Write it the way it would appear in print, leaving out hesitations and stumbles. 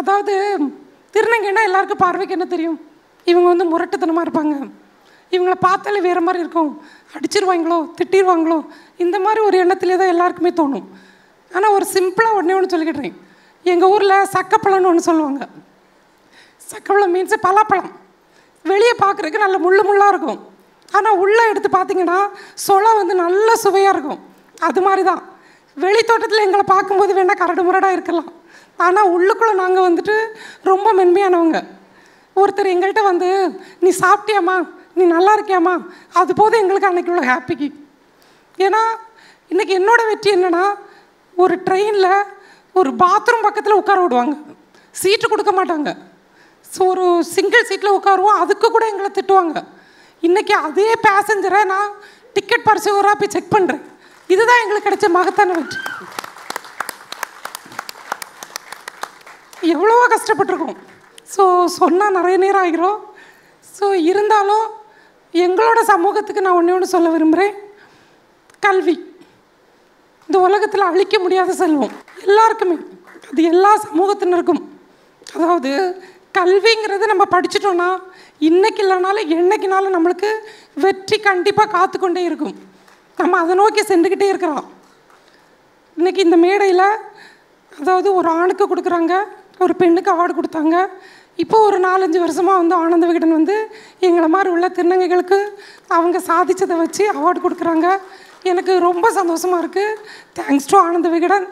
அதாவது திருநங்கைன்னா எல்லாருக்கும் பார்வைக்கு என்ன தெரியும்? இவங்க வந்து முரட்டுத்தனமாக இருப்பாங்க, இவங்கள பார்த்தாலே வேறு மாதிரி இருக்கும், அடிச்சிருவாங்களோ திட்டிடுவாங்களோ, இந்த மாதிரி ஒரு எண்ணத்திலே தான் எல்லாருக்குமே தோணும். ஆனால் ஒரு சிம்பிளாக ஒன்று சொல்லிக்கிட்டேன். எங்கள் ஊரில் சக்கப்பழம்னு ஒன்று சொல்லுவாங்க. சக்கப்பழம் மீன்ஸ் பலாப்பழம். வெளியே பார்க்குறதுக்கு நல்ல முள்ளாக இருக்கும், ஆனால் உள்ளே எடுத்து பார்த்திங்கன்னா சொலை வந்து நல்ல சுவையாக இருக்கும். அது மாதிரி தான் வெளி தோட்டத்தில் எங்களை பார்க்கும்போது வேணால் கரடு முரடாக இருக்கலாம், ஆனால் உள்ளுக்குள்ளே நாங்கள் வந்துட்டு ரொம்ப மென்மையானவங்க. ஒருத்தர் எங்கள்கிட்ட வந்து நீ சாப்பிட்டியாம்மா, நீ நல்லா இருக்கியாம்மா, அது போதும் எங்களுக்கு அன்றைக்கி உள்ள ஹாப்பிக்கு. ஏன்னா இன்றைக்கி என்னோடய வெற்றி என்னென்னா, ஒரு ட்ரெயினில் ஒரு பாத்ரூம் பக்கத்தில் உட்கார விடுவாங்க, சீட்டு கொடுக்க மாட்டாங்க. ஸோ ஒரு சிங்கிள் சீட்டில் உட்காருவோம், அதுக்கு கூட எங்களை திட்டுவாங்க. இன்றைக்கி அதே பேசஞ்சரை நான் டிக்கெட் பரிசோராக போய் செக் பண்ணுறேன். இதுதான் எங்களுக்கு கிடைச்ச மகத்தான வெற்றி. எவ்வளவோ கஷ்டப்பட்டுருக்கோம். ஸோ சொன்னால் நிறைய நேரம் ஆகிரும். ஸோ இருந்தாலும் எங்களோட சமூகத்துக்கு நான் ஒன்று சொல்ல விரும்புகிறேன். கல்வி இந்த உலகத்தில் அழிக்க முடியாத செல்வம், எல்லாருக்குமே, அது எல்லா சமூகத்தினருக்கும். அதாவது கல்விங்கிறது நம்ம படிச்சிட்டோன்னா இன்றைக்கி இல்லைனாலும் என்றைக்குனாலும் நம்மளுக்கு வெற்றி கண்டிப்பாக காத்துக்கொண்டே இருக்கும். நம்ம அதை நோக்கி சென்றுக்கிட்டே இருக்கிறோம். இன்றைக்கி இந்த மேடையில் அதாவது ஒரு ஆணுக்கு கொடுக்குறாங்க, ஒரு பெண்ணுக்கு அவார்டு கொடுத்தாங்க. இப்போ ஒரு 4-5 வருஷமாக வந்து ஆனந்த விகடன் வந்து எங்களை மாதிரி உள்ள திருநங்கைகளுக்கு அவங்க சாதித்ததை வச்சு அவார்டு கொடுக்குறாங்க. எனக்கு ரொம்ப சந்தோஷமாக இருக்குது. Thanks to Ananda Vikatan.